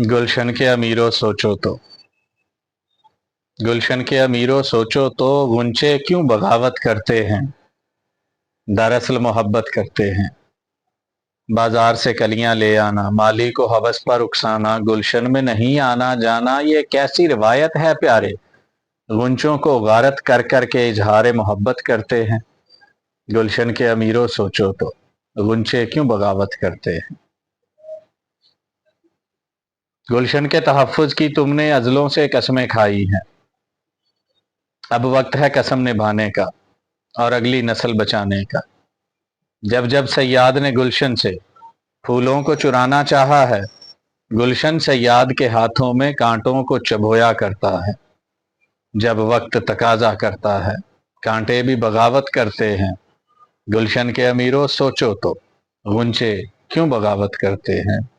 गुलशन के अमीरों सोचो तो। गुलशन के अमीरों सोचो तो, गुंचे क्यों बगावत करते हैं। दरअसल मोहब्बत करते हैं। बाजार से कलियां ले आना, माली को हवस पर उकसाना, गुलशन में नहीं आना जाना, ये कैसी रिवायत है प्यारे। गुंचों को गारत कर कर के इजहार मोहब्बत करते हैं। गुलशन के अमीरों सोचो तो, गुंचे क्यों बगावत करते हैं। गुलशन के तहफ़्फ़ुज़ की तुमने अज़लों से कस्में खाई हैं। अब वक्त है कसम निभाने का और अगली नस्ल बचाने का। जब जब सैयाद ने गुलशन से फूलों को चुराना चाहा है, गुलशन सैयाद के हाथों में कांटों को चबोया करता है। जब वक्त तकाजा करता है, कांटे भी बगावत करते हैं। गुलशन के अमीरों सोचो तो, गुंचे क्यों बगावत करते हैं।